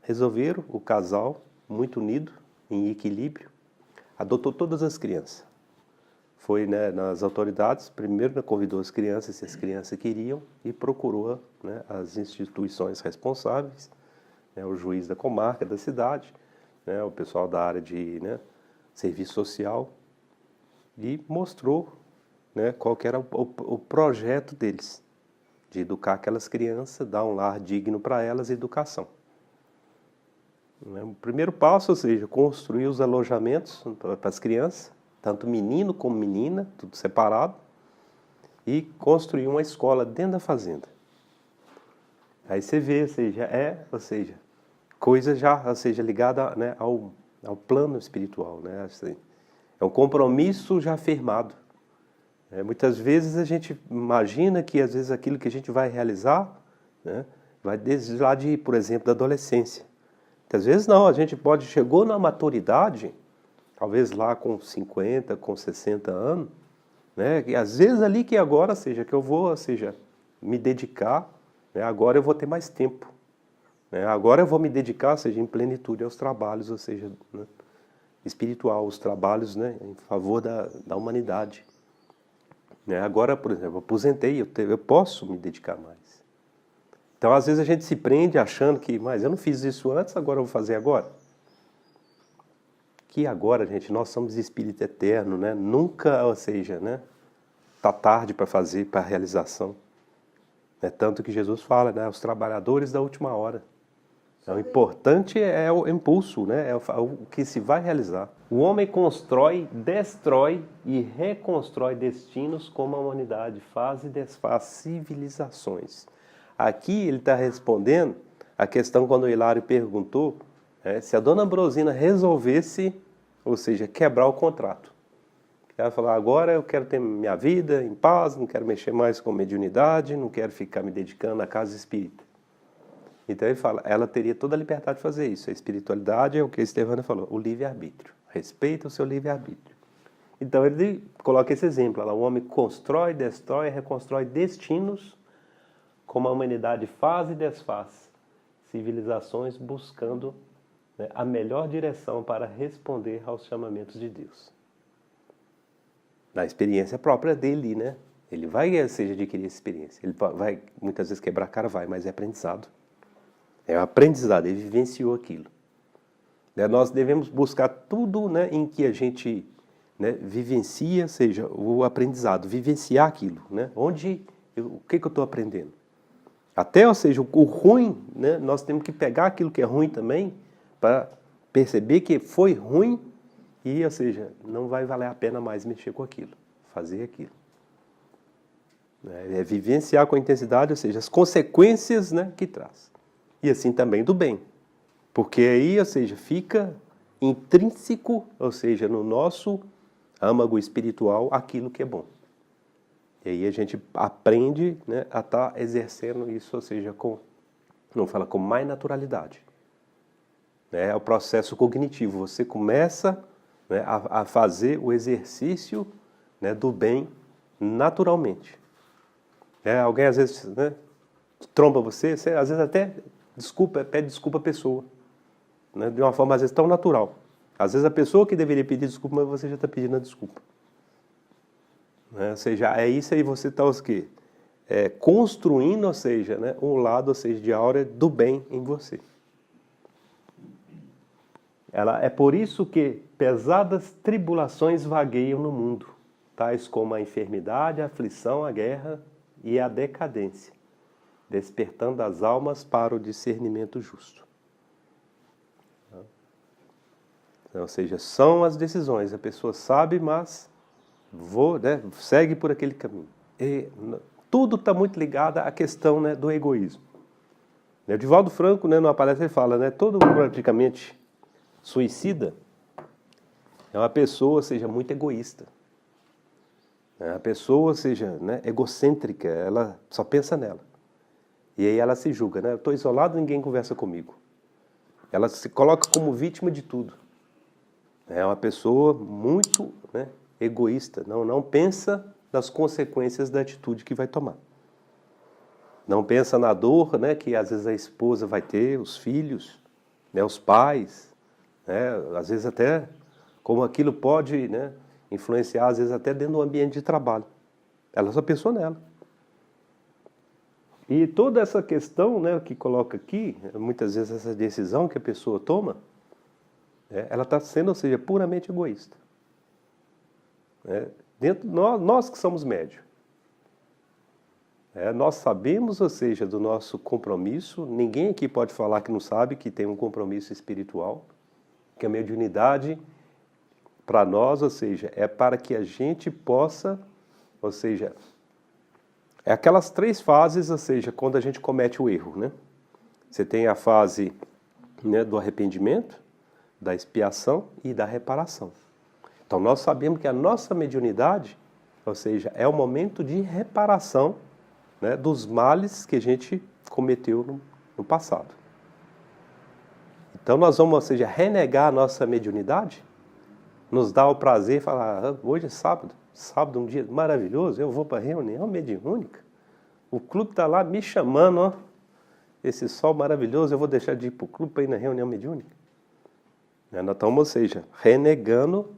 Resolveram, o casal, muito unido, em equilíbrio, adotou todas as crianças. Foi, né, nas autoridades, primeiro, né, convidou as crianças, se as crianças queriam, e procurou, né, as instituições responsáveis, né, o juiz da comarca, da cidade, né, o pessoal da área de, né, serviço social, e mostrou, né, qual que era o projeto deles, de educar aquelas crianças, dar um lar digno para elas e educação. O primeiro passo, ou seja, construir os alojamentos para as crianças, tanto menino como menina, tudo separado, e construir uma escola dentro da fazenda. Aí você vê, ou seja, coisa já, ou seja, ligada, né, ao plano espiritual, né, assim, é um compromisso já firmado. Muitas vezes a gente imagina que às vezes aquilo que a gente vai realizar, né, vai desde lá de, por exemplo, da adolescência. Às vezes não, a gente chegou na maturidade, talvez lá com 50, com 60 anos, né, e às vezes ali que agora, ou seja, que eu vou, ou seja, me dedicar, né, agora eu vou ter mais tempo, né, agora eu vou me dedicar, ou seja, em plenitude aos trabalhos, ou seja, né, espiritual, os trabalhos, né, em favor da humanidade. Agora, por exemplo, eu aposentei, eu posso me dedicar mais. Então, às vezes a gente se prende achando que, mas eu não fiz isso antes, agora eu vou fazer agora. Que agora, gente, nós somos espírito eterno, né? Nunca, ou seja, né, tá tarde para fazer, para a realização. É tanto que Jesus fala, né, os trabalhadores da última hora. Então, o importante é o impulso, né, é o que se vai realizar. O homem constrói, destrói e reconstrói destinos como a humanidade faz e desfaz civilizações. Aqui ele está respondendo a questão quando o Hilário perguntou, se a dona Ambrosina resolvesse, ou seja, quebrar o contrato. Ela falou, agora eu quero ter minha vida em paz, não quero mexer mais com mediunidade, não quero ficar me dedicando à casa espírita. Então ele fala, ela teria toda a liberdade de fazer isso. A espiritualidade é o que a Estevana falou, o livre-arbítrio. Respeita o seu livre-arbítrio. Então ele coloca esse exemplo, o homem constrói, destrói, reconstrói destinos, como a humanidade faz e desfaz, civilizações buscando, né, a melhor direção para responder aos chamamentos de Deus. Na experiência própria dele, né? Ele vai, ou seja, adquirir essa experiência. Ele vai, muitas vezes, quebrar a cara, mas é aprendizado. É um aprendizado, ele vivenciou aquilo. Nós devemos buscar tudo, né, em que a gente, né, vivencia, seja o aprendizado, vivenciar aquilo. Né? O que eu estou aprendendo? Até, ou seja, o ruim, né, nós temos que pegar aquilo que é ruim também, para perceber que foi ruim e, ou seja, não vai valer a pena mais mexer com aquilo, fazer aquilo. É vivenciar com intensidade, ou seja, as consequências, né, que traz. E assim também do bem. Porque aí, ou seja, fica intrínseco, ou seja, no nosso âmago espiritual, aquilo que é bom. E aí a gente aprende, né, a estar exercendo isso, ou seja, com mais naturalidade. É o processo cognitivo. Você começa, né, a fazer o exercício, né, do bem naturalmente. Alguém às vezes, né, tromba você às vezes até pede desculpa à pessoa, né, de uma forma às vezes tão natural. Às vezes a pessoa que deveria pedir desculpa, mas você já está pedindo a desculpa. né? Ou seja, é isso aí, você está o quê? Construindo, ou seja, né, um lado, ou seja, de aura do bem em você. É por isso que pesadas tribulações vagueiam no mundo, tais como a enfermidade, a aflição, a guerra e a decadência, despertando as almas para o discernimento justo. Ou seja, são as decisões, a pessoa sabe, mas segue por aquele caminho. E tudo está muito ligado à questão, né, do egoísmo. O Divaldo Franco, né, numa palestra, ele fala, né, todo praticamente suicida é uma pessoa, seja muito egoísta. É uma pessoa, seja, né, egocêntrica, ela só pensa nela. E aí ela se julga, né? Eu estou isolado, ninguém conversa comigo. Ela se coloca como vítima de tudo. É uma pessoa muito, né, egoísta, não pensa nas consequências da atitude que vai tomar. Não pensa na dor, né, que às vezes a esposa vai ter, os filhos, né, os pais, né, às vezes até como aquilo pode, né, influenciar, às vezes até dentro do ambiente de trabalho. Ela só pensou nela. E toda essa questão, né, que coloca aqui, muitas vezes essa decisão que a pessoa toma, ela está sendo, ou seja, puramente egoísta. Nós que somos médios, nós sabemos, ou seja, do nosso compromisso, ninguém aqui pode falar que não sabe que tem um compromisso espiritual, que a mediunidade, para nós, ou seja, é para que a gente possa, ou seja, é aquelas 3 fases, ou seja, quando a gente comete o erro, né? Você tem a fase, né, do arrependimento, da expiação e da reparação. Então nós sabemos que a nossa mediunidade, ou seja, é o momento de reparação, né, dos males que a gente cometeu no passado. Então nós vamos, ou seja, renegar a nossa mediunidade, nos dá o prazer de falar, hoje é sábado é um dia maravilhoso, eu vou para a reunião mediúnica, o clube está lá me chamando, ó, esse sol maravilhoso, eu vou deixar de ir para o clube para ir na reunião mediúnica? Nós estamos, ou seja, renegando,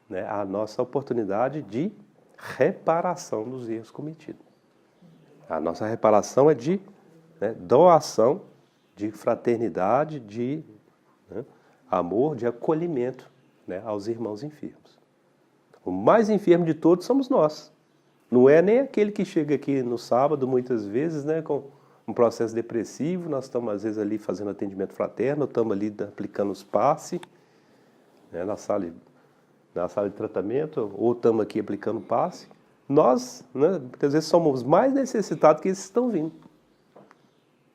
né, a nossa oportunidade de reparação dos erros cometidos. A nossa reparação é de, né, doação, de fraternidade, de, né, amor, de acolhimento, né, aos irmãos enfermos. O mais enfermo de todos somos nós. Não é nem aquele que chega aqui no sábado, muitas vezes, né, com um processo depressivo, nós estamos às vezes ali fazendo atendimento fraterno, estamos ali aplicando os passes, né, na sala de tratamento, ou estamos aqui aplicando passe. Nós, né, muitas vezes somos mais necessitados que esses que estão vindo.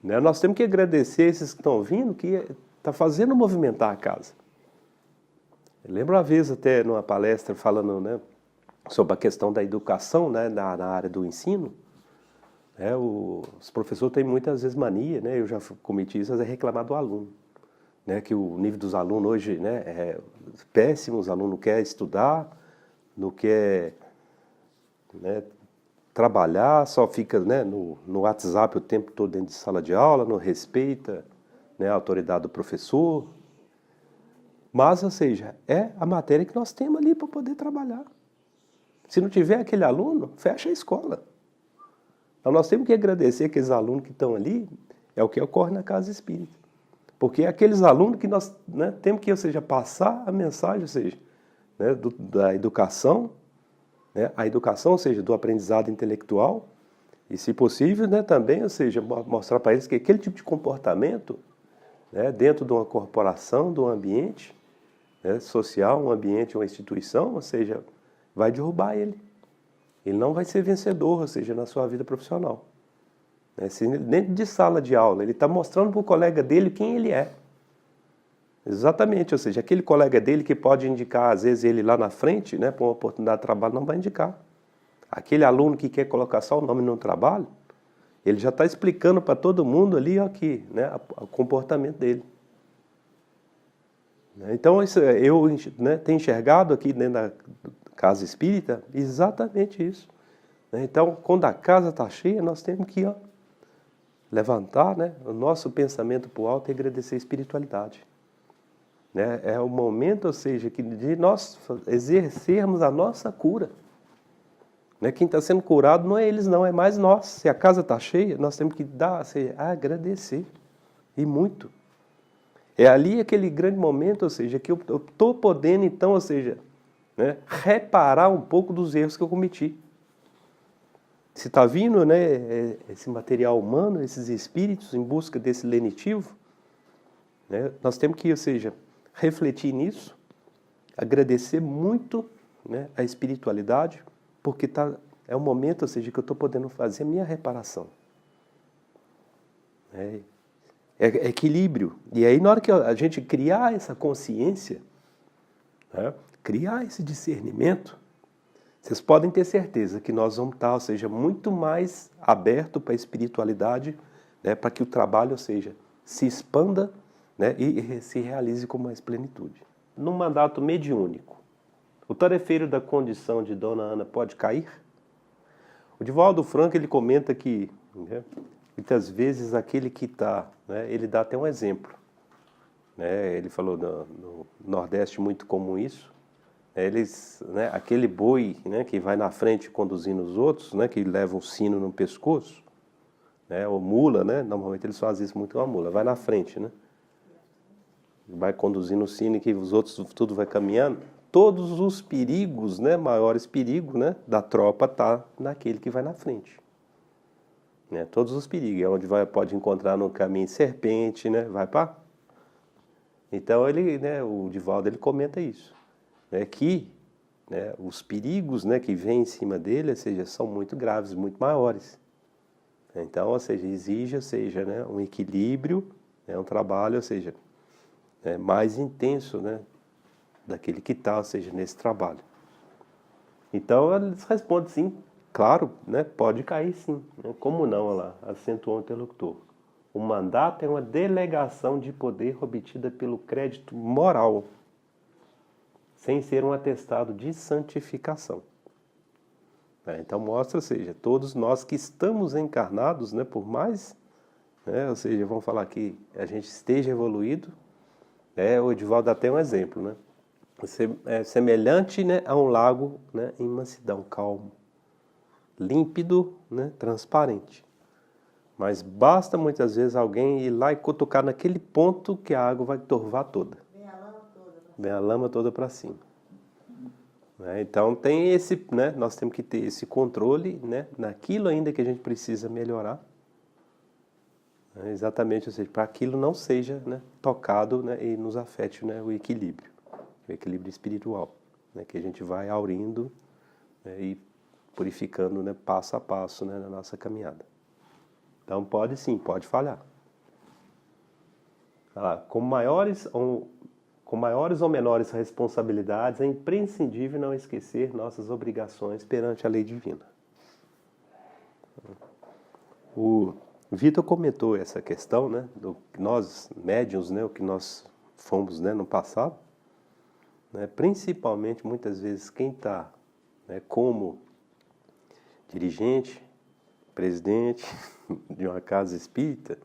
Né, nós temos que agradecer esses que estão vindo, que está fazendo movimentar a casa. Eu lembro uma vez até numa palestra falando, né, sobre a questão da educação, né, na área do ensino. Os professores têm muitas vezes mania, né, eu já cometi isso, é reclamar do aluno. Né, que o nível dos alunos hoje, né, é péssimo, os alunos não querem estudar, não querem, né, trabalhar, só fica, né, no WhatsApp o tempo todo dentro de sala de aula, não respeita, né, a autoridade do professor. Mas, ou seja, é a matéria que nós temos ali para poder trabalhar. Se não tiver aquele aluno, fecha a escola. Então nós temos que agradecer aqueles alunos que estão ali, é o que ocorre na casa espírita. Porque é aqueles alunos que nós, né, temos que, ou seja, passar a mensagem, ou seja, né, da educação, né, a educação, ou seja, do aprendizado intelectual, e se possível, né, também, ou seja, mostrar para eles que aquele tipo de comportamento, né, dentro de uma corporação, de um ambiente, né, social, um ambiente, uma instituição, ou seja, vai derrubar ele. Ele não vai ser vencedor, ou seja, na sua vida profissional. Dentro de sala de aula, ele está mostrando para o colega dele quem ele é. Exatamente, ou seja, aquele colega dele que pode indicar, às vezes, ele lá na frente, né, para uma oportunidade de trabalho, não vai indicar. Aquele aluno que quer colocar só o nome no trabalho, ele já está explicando para todo mundo ali, ó, aqui, né, o comportamento dele. Então, eu, né, tenho enxergado aqui dentro da casa espírita exatamente isso. Então, quando a casa está cheia, nós temos que, ó, levantar, né, o nosso pensamento para o alto e agradecer a espiritualidade. Né? É o momento, ou seja, de nós exercermos a nossa cura. Né? Quem está sendo curado não é eles, não, é mais nós. Se a casa está cheia, nós temos que dar, ou seja, agradecer. E muito. É ali aquele grande momento, ou seja, que eu estou podendo, então, ou seja, né, reparar um pouco dos erros que eu cometi. Se está vindo, né, esse material humano, esses espíritos em busca desse lenitivo, né, nós temos que, ou seja, refletir nisso, agradecer muito, né, a espiritualidade, porque é o momento, ou seja, que eu estou podendo fazer a minha reparação. É equilíbrio. E aí, na hora que a gente criar essa consciência, né, criar esse discernimento, vocês podem ter certeza que nós vamos estar, ou seja, muito mais aberto para a espiritualidade, né, para que o trabalho, ou seja, se expanda, né, e se realize com mais plenitude. Num mandato mediúnico, o tarefeiro da condição de Dona Ana pode cair? O Divaldo Franco, ele comenta que, né, muitas vezes aquele que está, né, ele dá até um exemplo. Né, ele falou no Nordeste muito comum isso. Eles, né, aquele boi, né, que vai na frente conduzindo os outros, né, que leva um sino no pescoço, né, ou mula, né, normalmente eles fazem isso muito com a mula, vai na frente, né, vai conduzindo o sino e que os outros tudo vai caminhando. Todos os perigos, né, maiores perigos, né, da tropa tá naquele que vai na frente. Né, todos os perigos, é onde pode encontrar no caminho serpente, né, vai para. Então ele, né, o Divaldo, ele comenta isso. Que, né, os perigos, né, que vêm em cima dele, ou seja, são muito graves, muito maiores. Então, ou seja, exige, ou seja, né, um equilíbrio, né, um trabalho, ou seja, mais intenso, né, daquele que está, ou seja, nesse trabalho. Então, eles respondem sim, claro, né, pode cair sim. Né, como não, olha lá, acentuou o interlocutor. O mandato é uma delegação de poder obtida pelo crédito moral, sem ser um atestado de santificação. Então mostra, ou seja, todos nós que estamos encarnados, né, por mais, né, ou seja, vamos falar que a gente esteja evoluído, o Edivaldo dá até um exemplo, né, é semelhante, né, a um lago, né, em mansidão, calmo, límpido, né, transparente. Mas basta muitas vezes alguém ir lá e cutucar naquele ponto que a água vai torvar toda. Vem a lama toda para cima. Então tem esse, né, nós temos que ter esse controle, né, naquilo ainda que a gente precisa melhorar, né, exatamente, ou seja, para aquilo não seja, né, tocado, né, e nos afete, né, o equilíbrio espiritual, né, que a gente vai aurindo, né, e purificando, né, passo a passo, né, na nossa caminhada. Então pode sim, pode falhar. Com maiores ou menores responsabilidades, é imprescindível não esquecer nossas obrigações perante a lei divina. O Vitor comentou essa questão, né, do que nós, médiuns, né, o que nós fomos, né, no passado, né, principalmente, muitas vezes, quem está, né, como dirigente, presidente de uma casa espírita,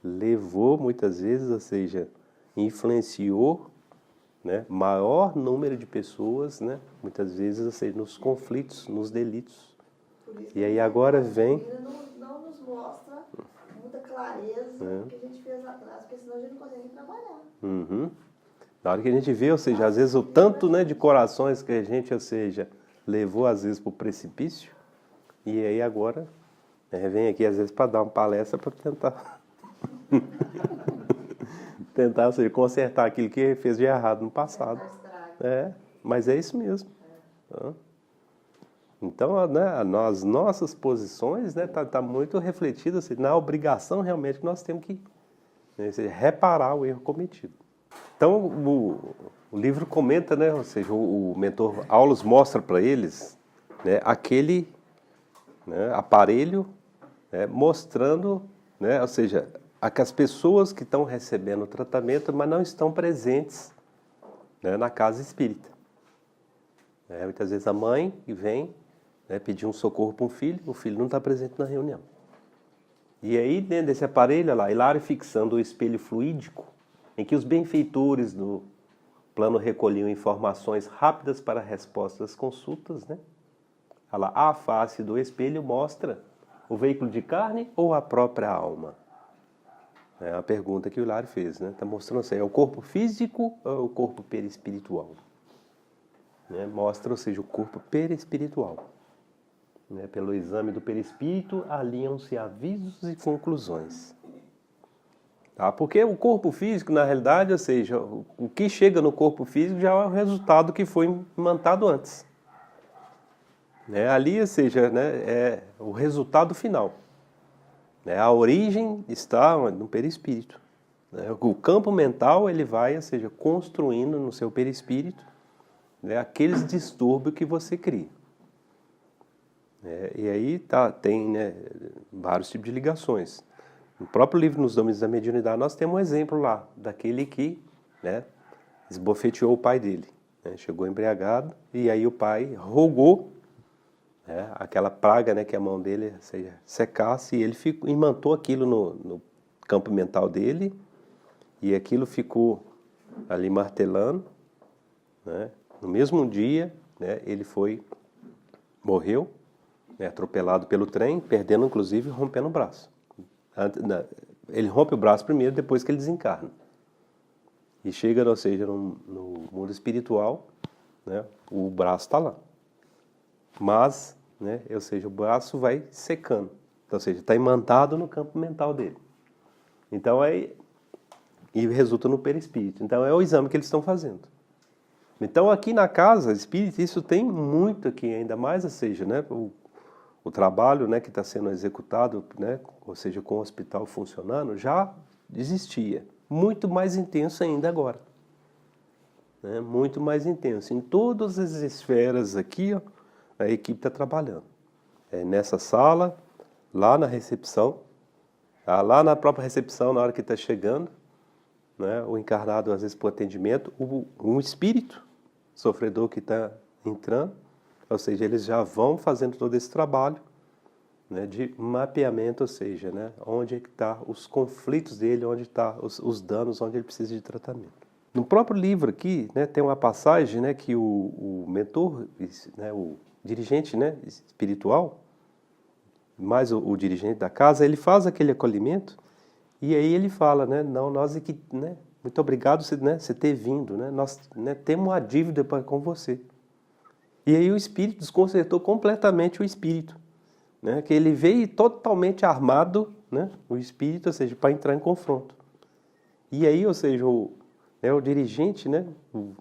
levou muitas vezes, ou seja, influenciou, né, maior número de pessoas, né, muitas vezes, ou seja, nos conflitos, nos delitos. E aí agora vem... Não nos mostra muita clareza que a gente fez atrás, porque senão a gente não consegue trabalhar. Uhum. Na hora que a gente vê, ou seja, às vezes o tanto, né, de corações que a gente, ou seja, levou às vezes para o precipício, e aí agora vem aqui às vezes para dar uma palestra para tentar... tentar, ou seja, consertar aquilo que fez de errado no passado. Mas é isso mesmo. Então, né, as nossas posições, né, tá muito refletidas, assim, na obrigação realmente que nós temos que, né, reparar o erro cometido. Então, o livro comenta, né, ou seja, o mentor Aulus mostra para eles, né, aquele, né, aparelho, né, mostrando, né, ou seja, as pessoas que estão recebendo o tratamento, mas não estão presentes, né, na casa espírita. Muitas vezes a mãe vem, né, pedir um socorro para um filho, o filho não está presente na reunião. E aí, dentro desse aparelho, olha lá, Hilário fixando o espelho fluídico, em que os benfeitores do plano recolhiam informações rápidas para a resposta das consultas, né, Olha lá, a face do espelho mostra o veículo de carne ou a própria alma? É a pergunta que o Hilário fez, né? Está mostrando assim, é o corpo físico ou é o corpo perispiritual? Né? Mostra, ou seja, o corpo perispiritual. Né? Pelo exame do perispírito, alinham-se avisos e conclusões. Tá? Porque o corpo físico, na realidade, ou seja, o que chega no corpo físico já é o resultado que foi imantado antes. Né? Ali, ou seja, né, é o resultado final. Né? A origem está no perispírito. Né? O campo mental ele vai, ou seja, construindo no seu perispírito, né, aqueles distúrbios que você cria. E aí tem, né, vários tipos de ligações. No próprio livro Nos Domínios da Mediunidade nós temos um exemplo lá, daquele que, né, esbofeteou o pai dele. Né, chegou embriagado e aí o pai rogou, né, aquela praga, né, que a mão dele secasse, e ele imantou aquilo no campo mental dele, e aquilo ficou ali martelando. Né, no mesmo dia, né, ele morreu, né, atropelado pelo trem, perdendo inclusive, rompendo o braço. Ele rompe o braço primeiro, depois que ele desencarna. E chega, ou seja, no mundo espiritual, né, o braço está lá. Mas, né, ou seja, o braço vai secando. Então, ou seja, está imantado no campo mental dele. Então, e resulta no perispírito. Então, é o exame que eles estão fazendo. Então, aqui na casa espírita, isso tem muito aqui, ainda mais, ou seja, né, o trabalho, né, que está sendo executado, né, ou seja, com o hospital funcionando, já existia. Muito mais intenso ainda agora. Né, muito mais intenso. Em todas as esferas aqui, ó, a equipe está trabalhando. Nessa sala, lá na recepção, tá? Lá na própria recepção, na hora que está chegando, né, o encarnado, às vezes, para o atendimento, um espírito sofredor que está entrando, ou seja, eles já vão fazendo todo esse trabalho, né, de mapeamento, ou seja, né, onde é que estão os conflitos dele, onde estão os danos, onde ele precisa de tratamento. No próprio livro aqui, né, tem uma passagem, né, que o mentor, né, o dirigente, né, espiritual, mais o dirigente da casa, ele faz aquele acolhimento e aí ele fala, né, não, nós aqui, né, muito obrigado você ter vindo, né, nós, né, temos uma dívida com você. E aí o espírito desconcertou completamente o espírito, né, que ele veio totalmente armado, né, o espírito, ou seja, para entrar em confronto. E aí, ou seja, o dirigente, né, o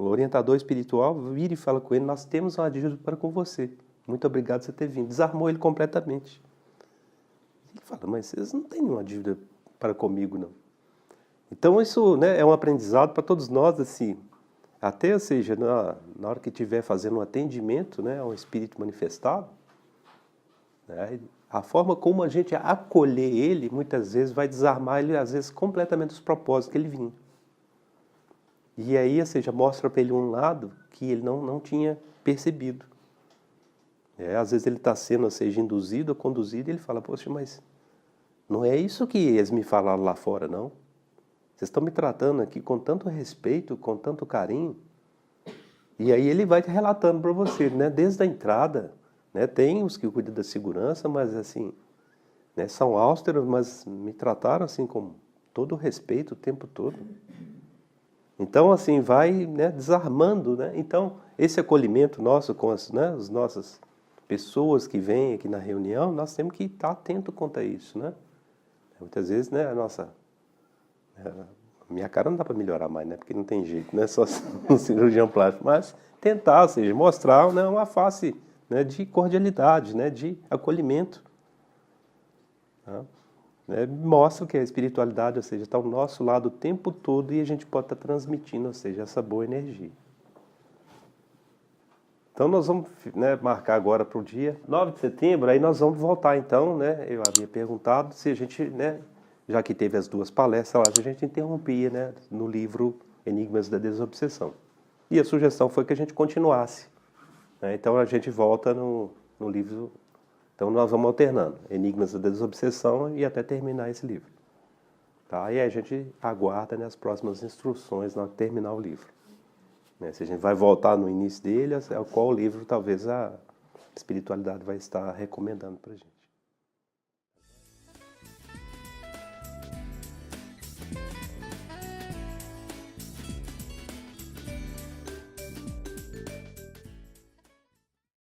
orientador espiritual vira e fala com ele, nós temos uma dívida para com você. Muito obrigado por você ter vindo. Desarmou ele completamente. Ele fala, mas vocês não têm nenhuma dívida para comigo, não. Então isso, né, é um aprendizado para todos nós, assim, até, ou seja, na hora que estiver fazendo um atendimento, né, a um espírito manifestado, né, a forma como a gente acolher ele, muitas vezes, vai desarmar ele, às vezes, completamente dos propósitos que ele vinha. E aí, ou seja, mostra para ele um lado que ele não tinha percebido. Às vezes ele está sendo, ou seja, induzido ou conduzido, e ele fala, poxa, mas não é isso que eles me falaram lá fora, não. Vocês estão me tratando aqui com tanto respeito, com tanto carinho. E aí ele vai relatando para você, né, desde a entrada, né, tem os que cuidam da segurança, mas assim, né, são austeros, mas me trataram assim com todo o respeito o tempo todo. Então, assim, vai, né, desarmando, né. Então, esse acolhimento nosso com as nossas pessoas que vêm aqui na reunião, nós temos que estar atento quanto a isso, né? Muitas vezes, né, minha cara não dá para melhorar mais, né? Porque não tem jeito, né? Só um cirurgião plástico, mas tentar, ou seja, mostrar, né, uma face, né, de cordialidade, né, de acolhimento. Tá? Mostra que a espiritualidade, ou seja, está ao nosso lado o tempo todo e a gente pode estar transmitindo, ou seja, essa boa energia. Então nós vamos, né, marcar agora para o dia 9 de setembro, aí nós vamos voltar então, né, eu havia perguntado se a gente, né, já que teve as duas palestras lá, a gente interrompia, né, no livro Enigmas da Desobsessão. E a sugestão foi que a gente continuasse. Né, então a gente volta no livro, então nós vamos alternando, Enigmas da Desobsessão e até terminar esse livro. Tá? E aí a gente aguarda, né, as próximas instruções na hora de terminar o livro. Se a gente vai voltar no início dele, qual livro talvez espiritualidade vai estar recomendando para a gente.